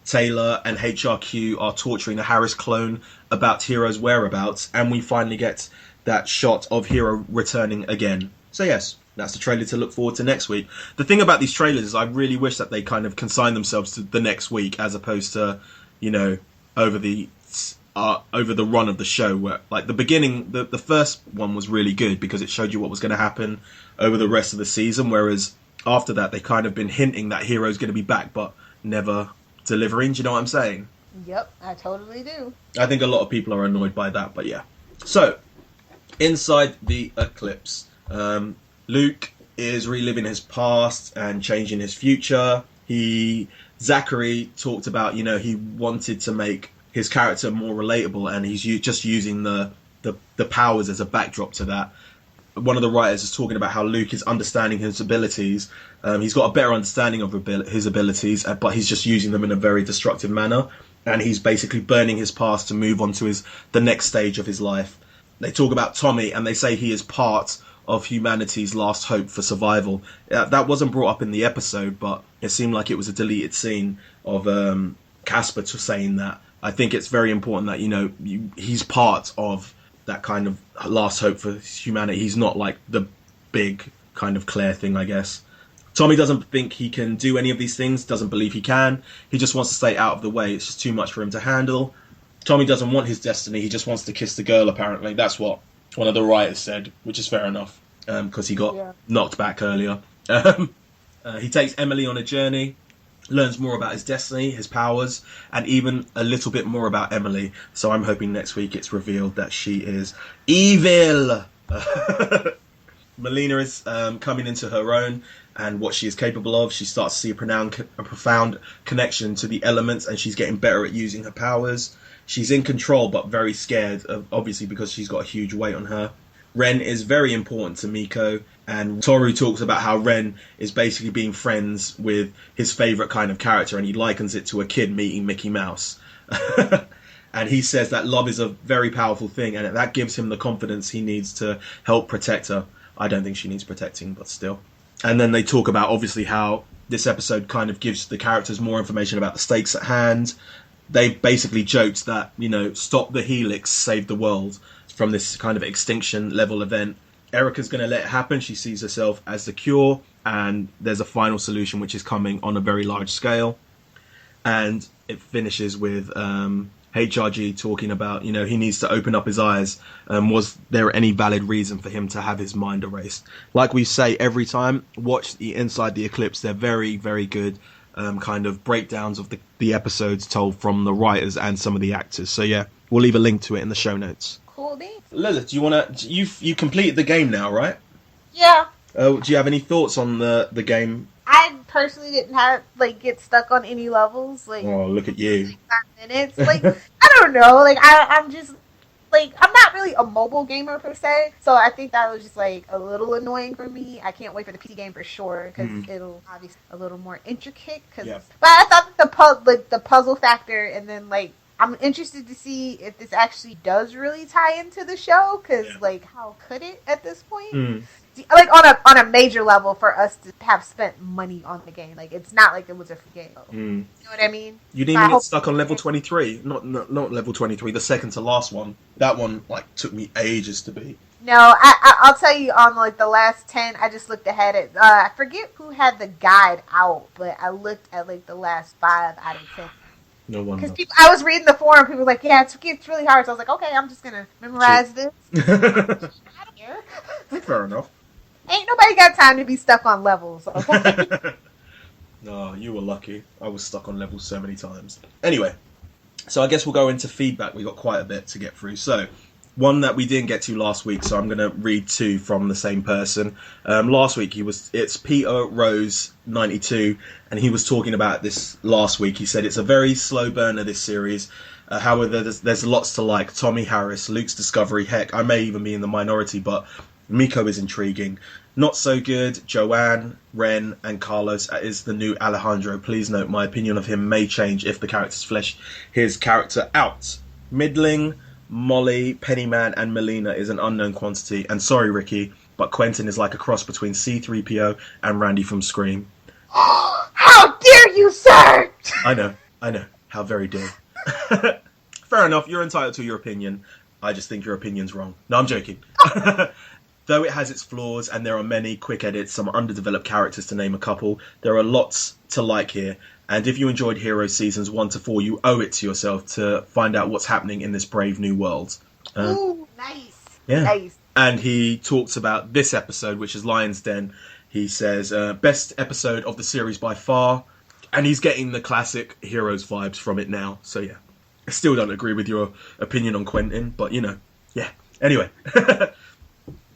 Taylor and HRQ are torturing a Harris clone about Hero's whereabouts, and we finally get that shot of Hero returning again. So yes, that's the trailer to look forward to next week. The thing about these trailers is I really wish that they kind of consign themselves to the next week, as opposed to, you know, over the run of the show, where like the beginning, the first one was really good because it showed you what was going to happen over the rest of the season, whereas after that they kind of been hinting that Hero's going to be back but never delivering. Do you know what I'm saying? Yep, I totally do. I think a lot of people are annoyed by that, but yeah. So, inside the eclipse, Luke is reliving his past and changing his future. Zachary talked about, you know, he wanted to make his character more relatable, and he's just using the powers as a backdrop to that. One of the writers is talking about how Luke is understanding his abilities. He's got a better understanding of his abilities, but he's just using them in a very destructive manner. And he's basically burning his past to move on to the next stage of his life. They talk about Tommy, and they say he is part of humanity's last hope for survival. That wasn't brought up in the episode, but it seemed like it was a deleted scene of Casper saying that. I think it's very important that, you know, he's part of that kind of last hope for humanity. He's not like the big kind of Claire thing, I guess. Tommy doesn't think he can do any of these things, doesn't believe he can. He just wants to stay out of the way. It's just too much for him to handle. Tommy doesn't want his destiny. He just wants to kiss the girl, apparently. That's what one of the writers said, which is fair enough, because he got knocked back earlier. He takes Emily on a journey, learns more about his destiny, his powers, and even a little bit more about Emily. So I'm hoping next week it's revealed that she is evil. Malina is coming into her own and what she is capable of. She starts to see a profound connection to the elements, and she's getting better at using her powers. She's in control but very scared, obviously because she's got a huge weight on her. Ren is very important to Miko, and Toru talks about how Ren is basically being friends with his favourite kind of character, and he likens it to a kid meeting Mickey Mouse. And he says that love is a very powerful thing, and that gives him the confidence he needs to help protect her. I don't think she needs protecting, but still. And then they talk about, obviously, how this episode kind of gives the characters more information about the stakes at hand. They basically joked that, you know, stop the helix, save the world from this kind of extinction level event. Erica's going to let it happen. She sees herself as the cure, and there's a final solution which is coming on a very large scale. And it finishes with HRG talking about, you know, he needs to open up his eyes. Was there any valid reason for him to have his mind erased? Like we say every time, watch the Inside the Eclipse. They're very, very good kind of breakdowns of the episodes told from the writers and some of the actors. So yeah, we'll leave a link to it in the show notes. Cool beans. Lilith, do you want to... You completed the game now, right? Yeah. Do you have any thoughts on the game? I personally didn't get stuck on any levels. Oh, look at you. 5 minutes. I don't know. I'm just... I'm not really a mobile gamer per se, so I think that was just a little annoying for me. I can't wait for the PC game for sure, because it'll obviously a little more intricate. But I thought the puzzle factor, and then I'm interested to see if this actually does really tie into the show, because how could it at this point? On a major level for us to have spent money on the game. It's not like it was a free game. You know what I mean? You didn't even get stuck on level 23. Not level 23, the second to last one. That one took me ages to beat. No, I'll tell you, on the last 10, I just looked ahead at I forget who had the guide out, but I looked at the last 5 out of 10. No wonder. Because I was reading the forum, people were like, yeah, it's really hard. So I was like, okay, I'm just gonna memorize this. I don't care. Fair enough. Ain't nobody got time to be stuck on levels, okay? No, you were lucky. I was stuck on levels so many times. Anyway, so I guess we'll go into feedback. We got quite a bit to get through. So, one that we didn't get to last week, so I'm going to read 2 from the same person. Last week, it's Peter Rose 92, and he was talking about this last week. He said it's a very slow burner, this series. However, there's lots to like. Tommy Harris, Luke's discovery. Heck, I may even be in the minority, but Miko is intriguing. Not so good, Joanne, Ren, and Carlos is the new Alejandro. Please note, my opinion of him may change if the characters flesh his character out. Middling, Molly, Pennyman, and Melina is an unknown quantity. And sorry, Ricky, but Quentin is like a cross between C-3PO and Randy from Scream. How dare you, sir! I know. How very dare. Fair enough, you're entitled to your opinion. I just think your opinion's wrong. No, I'm joking. Though it has its flaws and there are many quick edits, some underdeveloped characters to name a couple, there are lots to like here. And if you enjoyed Heroes Seasons 1 to 4, you owe it to yourself to find out what's happening in this brave new world. Ooh, nice. Yeah. Nice. And he talks about this episode, which is Lion's Den. He says, best episode of the series by far. And he's getting the classic Heroes vibes from it now. So, yeah. I still don't agree with your opinion on Quentin, but, you know, yeah. Anyway.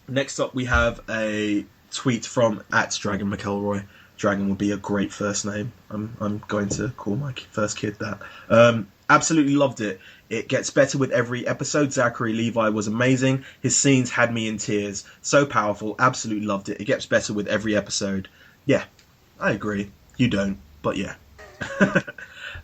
Next up, we have a tweet from @Dragon McElroy. Dragon would be a great first name. I'm going to call my first kid that. Absolutely loved it. It gets better with every episode. Zachary Levi was amazing. His scenes had me in tears. So powerful. Absolutely loved it. It gets better with every episode. Yeah, I agree. You don't, but yeah.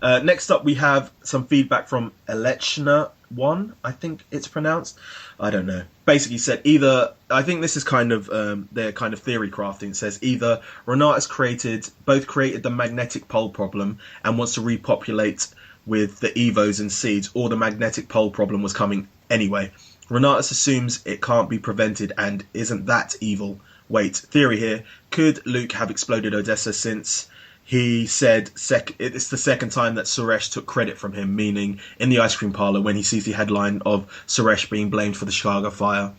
Next up, we have some feedback from Elechna1, I think it's pronounced. I don't know. Basically said either, I think this is kind of their kind of theory crafting. It says either Renata's both created the magnetic pole problem and wants to repopulate with the Evos and seeds, or the magnetic pole problem was coming anyway. Renatus assumes it can't be prevented and isn't that evil. Wait, theory here. Could Luke have exploded Odessa since he said it's the second time that Suresh took credit from him, meaning in the ice cream parlour when he sees the headline of Suresh being blamed for the Chicago fire?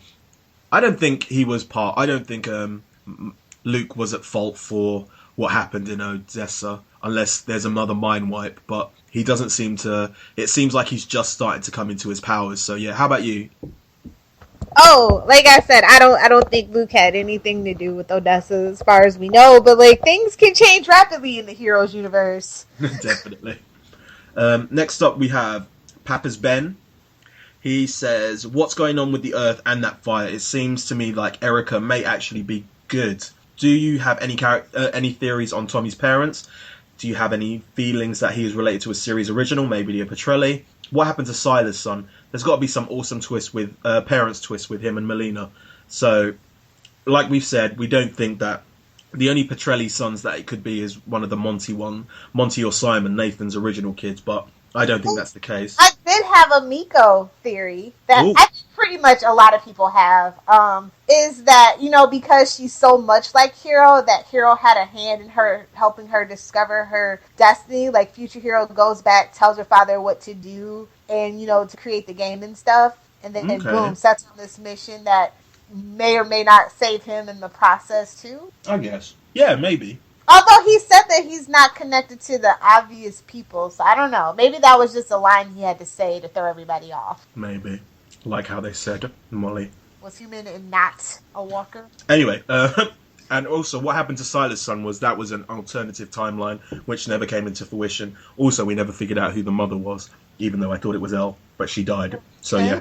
I don't think Luke was at fault for what happened in Odessa, unless there's another mind wipe, but he doesn't seem to. It seems like he's just starting to come into his powers. So yeah, how about you? Oh, like I said, I don't think Luke had anything to do with Odessa as far as we know, but like things can change rapidly in the Heroes universe. Definitely. Next up we have Papa's Ben. He says, what's going on with the Earth and that fire? It seems to me like Erica may actually be good. Do you have any theories on Tommy's parents? Do you have any feelings that he is related to a series original, maybe Leah Petrelli? What happened to Silas' son? There's got to be some awesome twist with parents twist with him and Malina. So, like we've said, we don't think that the only Petrelli sons that it could be is one of the Monty or Simon, Nathan's original kids, but I don't think that's the case. I did have a Miko theory that Ooh. I think pretty much a lot of people have. Is that, because she's so much like Hero, that Hero had a hand in her helping her discover her destiny. Like future Hero goes back, tells her father what to do, and to create the game and stuff, and then boom, sets on this mission that may or may not save him in the process too. I guess. Yeah, maybe. Although he said that he's not connected to the obvious people, so I don't know. Maybe that was just a line he had to say to throw everybody off. Maybe. Like how they said, Molly was human and not a walker. Anyway, and also what happened to Silas' son was an alternative timeline which never came into fruition. Also, we never figured out who the mother was, even though I thought it was Elle, but she died. So yeah,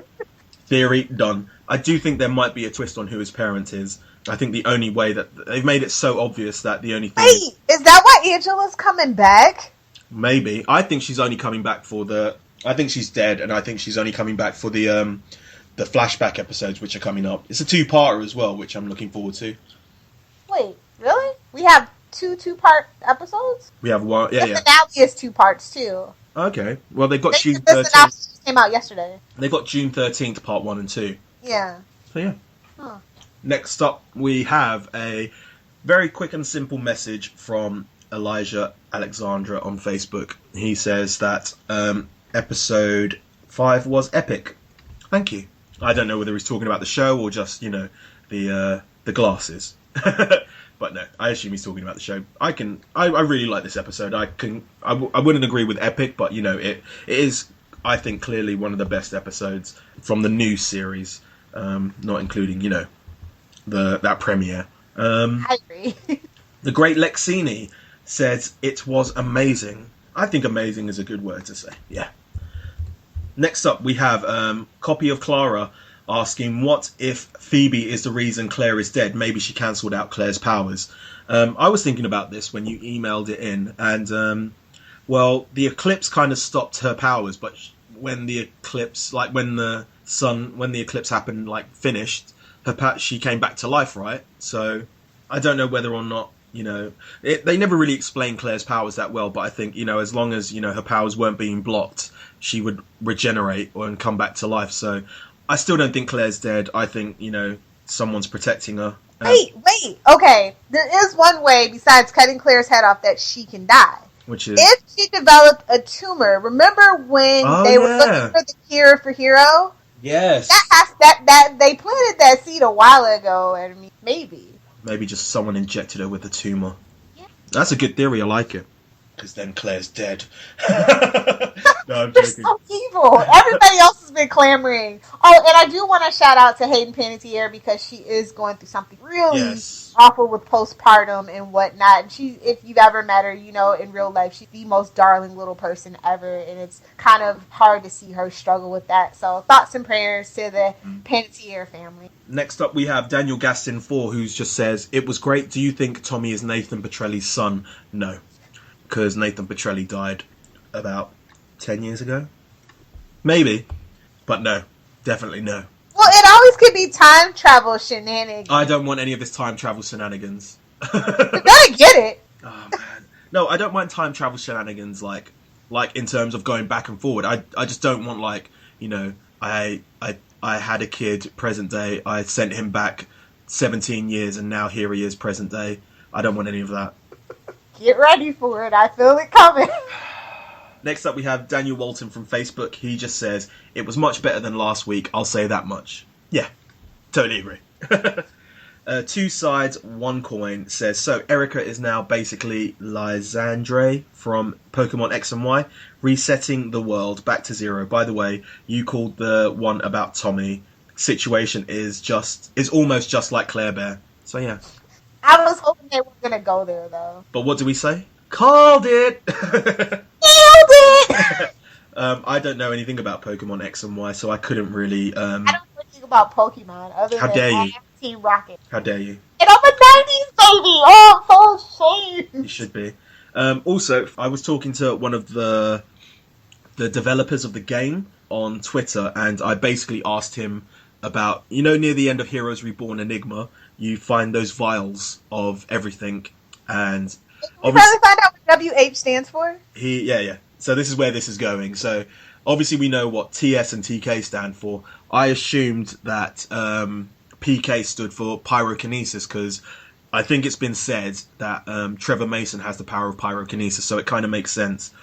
theory done. I do think there might be a twist on who his parent is. I think the only way that they've made it so obvious that the only thing. Wait, is that why Angela's coming back? Maybe. I think she's only coming back I think she's dead, and I think she's only coming back for the flashback episodes which are coming up. It's a two-parter as well, which I'm looking forward to. Wait, really? We have two-part episodes? We have one. Yeah, the finale is 2 parts too. Okay. Well, they've got June 13th. The synopsis just came out yesterday. They got June 13th, part 1 and 2. Yeah. So yeah. Huh. Next up, we have a very quick and simple message from Elijah Alexandra on Facebook. He says that episode 5 was epic. Thank you. I don't know whether he's talking about the show or just, the glasses. But no, I assume he's talking about the show. I really like this episode. I wouldn't agree with epic, but it is, I think, clearly one of the best episodes from the new series, not including, that premiere. I agree. The great Lexini says it was amazing. I think amazing is a good word to say. Yeah. Next up, we have copy of Clara asking, what if Phoebe is the reason Claire is dead? Maybe she cancelled out Claire's powers. I was thinking about this when you emailed it in, and the eclipse kind of stopped her powers, but when the eclipse, when the eclipse happened, finished, she came back to life, right? So I don't know whether or not They never really explained Claire's powers that well, but I think, as long as, her powers weren't being blocked, she would regenerate and come back to life. So I still don't think Claire's dead. I think, someone's protecting her. Wait. Okay. There is one way besides cutting Claire's head off that she can die. Which is? If she developed a tumor. Remember when they were looking for the cure for Hero? Yes. That they planted that seed a while ago, and maybe just someone injected her with a tumor. Yeah. That's a good theory. I like it. Because then Claire's dead. No, I'm They're joking. so evil. Everybody else has been clamoring. Oh, and I do want to shout out to Hayden Panettiere because she is going through something really awful with postpartum and whatnot. And she, if you've ever met her, in real life, she's the most darling little person ever. And it's kind of hard to see her struggle with that. So thoughts and prayers to the Panettiere family. Next up, we have Daniel Gaston 4, who just says, "It was great. Do you think Tommy is Nathan Petrelli's son?" No. Because Nathan Petrelli died about 10 years ago. Maybe. But no. Definitely no. Well, it always could be time travel shenanigans. I don't want any of this time travel shenanigans. You gotta get it. Oh, man. No, I don't mind time travel shenanigans, like in terms of going back and forward. I just don't want, I had a kid, present day, I sent him back 17 years, and now here he is, present day. I don't want any of that. Get ready for it. I feel it coming. Next up, we have Daniel Walton from Facebook. He just says, "It was much better than last week, I'll say that much." Yeah, totally agree. Two sides, one coin says, "So Erica is now basically Lysandre from Pokemon X and Y, resetting the world back to zero. By the way, you called the one about Tommy. Situation is almost just like Claire Bear." So yeah. I was hoping they weren't going to go there, though. But what do we say? Called it! Nailed it! I don't know anything about Pokemon X and Y, so I couldn't really... I don't know anything about Pokemon, other How than dare you? I am Team Rocket. How dare you? And I'm a 90s baby! Oh, I'm so ashamed! You should be. Also, I was talking to one of the developers of the game on Twitter, and I basically asked him about, near the end of Heroes Reborn Enigma, you find those vials of everything, and you finally find out what WH stands for? Yeah. So this is where this is going. So obviously we know what TS and TK stand for. I assumed that PK stood for pyrokinesis because I think it's been said that Trevor Mason has the power of pyrokinesis, so it kind of makes sense.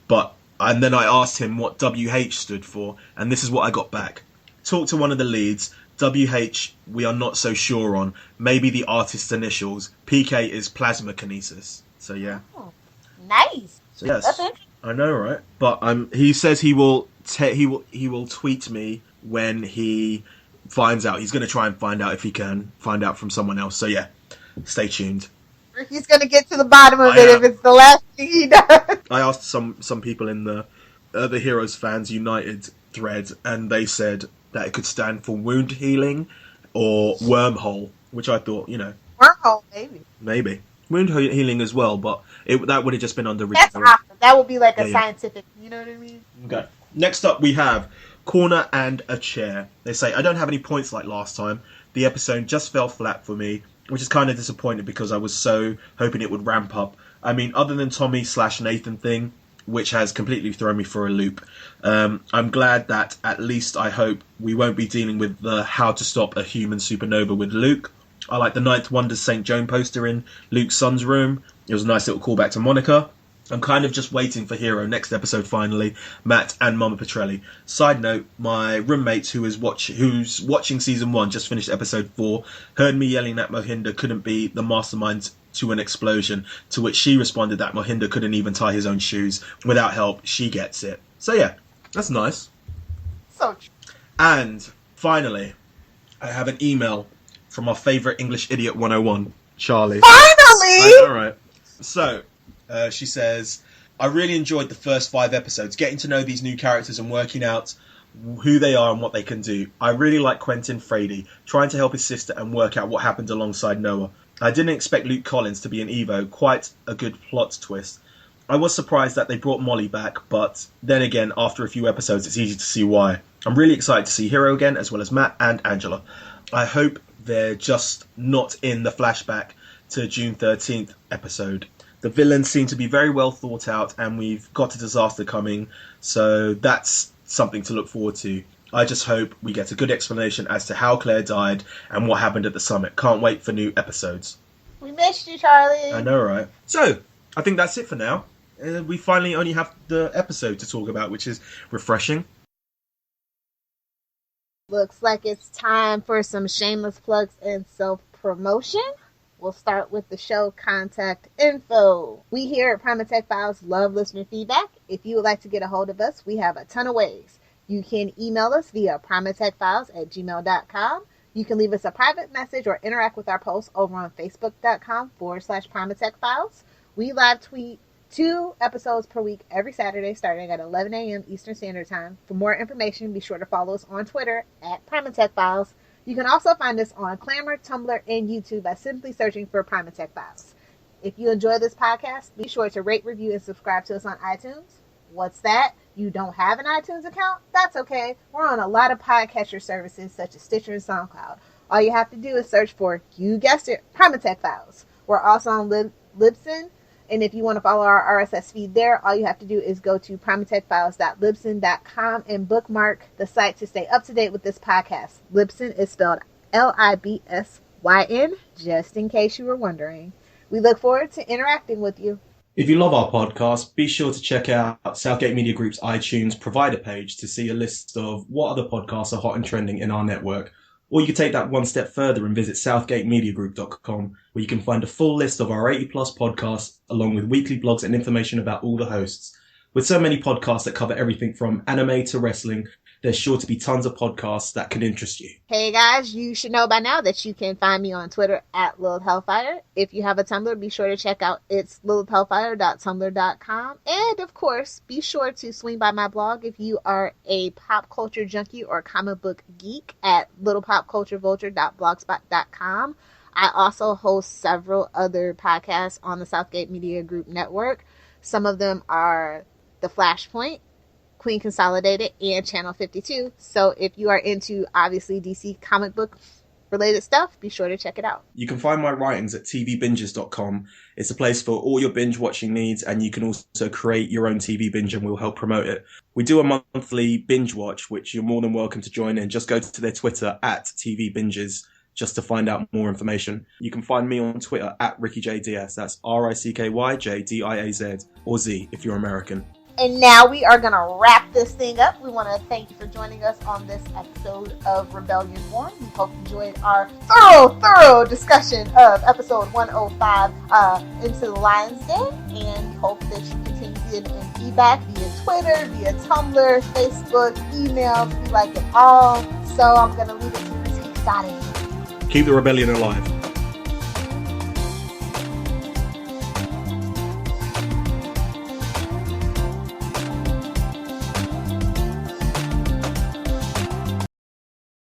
And then I asked him what WH stood for, and this is what I got back. Talked to one of the leads. WH, we are not so sure on. Maybe the artist's initials. PK is plasma kinesis. So yeah. Oh, nice. So yes, that's interesting. I know, right? But he says he will tweet me when he finds out. He's going to try and find out if he can find out from someone else. So yeah, stay tuned. He's going to get to the bottom of it if it's the last thing he does. I asked some people in the Heroes Fans United thread, and they said that it could stand for wound healing or wormhole, which I thought, Wormhole, maybe. Wound healing as well, but that would have just been under... That's awesome. That would be like a scientific, you know what I mean? Okay. Next up, we have Corner and a Chair. They say, "I don't have any points like last time. The episode just fell flat for me, which is kind of disappointing because I was so hoping it would ramp up. I mean, other than Tommy/Nathan thing, which has completely thrown me for a loop. I'm glad that at least I hope we won't be dealing with the how to stop a human supernova with Luke. I like the Ninth Wonders St. Joan poster in Luke's son's room. It was a nice little callback to Monica. I'm kind of just waiting for Hero next episode finally, Matt and Mama Petrelli. Side note, my roommate who's watching season 1, just finished episode 4, heard me yelling that Mohinder couldn't be the mastermind to an explosion, to which she responded that Mohinder couldn't even tie his own shoes. Without help, she gets it. So yeah, that's nice. So true. And finally, I have an email from our favourite English idiot 101, Charlie. Finally! Alright. So, she says, "I really enjoyed the first 5 episodes, getting to know these new characters and working out who they are and what they can do. I really like Quentin Frady, trying to help his sister and work out what happened alongside Noah. I didn't expect Luke Collins to be an Evo, quite a good plot twist. I was surprised that they brought Molly back, but then again, after a few episodes, it's easy to see why. I'm really excited to see Hero again, as well as Matt and Angela. I hope they're just not in the flashback to June 13th episode. The villains seem to be very well thought out, and we've got a disaster coming, so that's something to look forward to. I just hope we get a good explanation as to how Claire died and what happened at the summit. Can't wait for new episodes. We missed you, Charlie. I know, right? So, I think that's it for now. We finally only have the episode to talk about, which is refreshing. Looks like it's time for some shameless plugs and self-promotion. We'll start with the show contact info. We here at Primatech Files love listener feedback. If you would like to get a hold of us, we have a ton of ways. You can email us via primatechfiles@gmail.com. You can leave us a private message or interact with our posts over on facebook.com/primatechfiles. We live tweet 2 episodes per week every Saturday starting at 11 a.m. Eastern Standard Time. For more information, be sure to follow us on Twitter at PrimatechFiles. You can also find us on Clamor, Tumblr, and YouTube by simply searching for Primatech Files. If you enjoy this podcast, be sure to rate, review, and subscribe to us on iTunes. What's that? You don't have an iTunes account? That's okay. We're on a lot of podcatcher services such as Stitcher and SoundCloud. All you have to do is search for, you guessed it, Primatech Files. We're also on Libsyn. And if you want to follow our RSS feed there, all you have to do is go to primatechfiles.libsyn.com and bookmark the site to stay up to date with this podcast. Libsyn is spelled Libsyn, just in case you were wondering. We look forward to interacting with you. If you love our podcast, be sure to check out Southgate Media Group's iTunes provider page to see a list of what other podcasts are hot and trending in our network. Or you can take that one step further and visit southgatemediagroup.com, where you can find a full list of our 80-plus podcasts, along with weekly blogs and information about all the hosts. With so many podcasts that cover everything from anime to wrestling, there's sure to be tons of podcasts that could interest you. Hey guys, you should know by now that you can find me on Twitter at Lilith Hellfire. If you have a Tumblr, be sure to check out it's lilithhellfire.tumblr.com. And of course, be sure to swing by my blog if you are a pop culture junkie or comic book geek at littlepopculturevulture.blogspot.com. I also host several other podcasts on the Southgate Media Group network. Some of them are The Flashpoint, Queen Consolidated, and Channel 52. So if you are into, obviously, DC comic book related stuff, be sure to check it out. You can find my writings at tvbinges.com. It's a place for all your binge watching needs, and you can also create your own TV binge and we'll help promote it. We do a monthly binge watch, which you're more than welcome to join in. Just go to their Twitter at tvbinges just to find out more information. You can find me on Twitter at RickyJDiaz. That's RickyJDiaz, or Z if you're American. And now we are going to wrap this thing up. We want to thank you for joining us on this episode of Rebellion Born. We hope you enjoyed our thorough discussion of episode 105, Into the Lion's Den. And we hope that you continue to give in feedback via Twitter, via Tumblr, Facebook, emails. We like it all. So I'm going to leave it to Ricky. Keep the rebellion alive.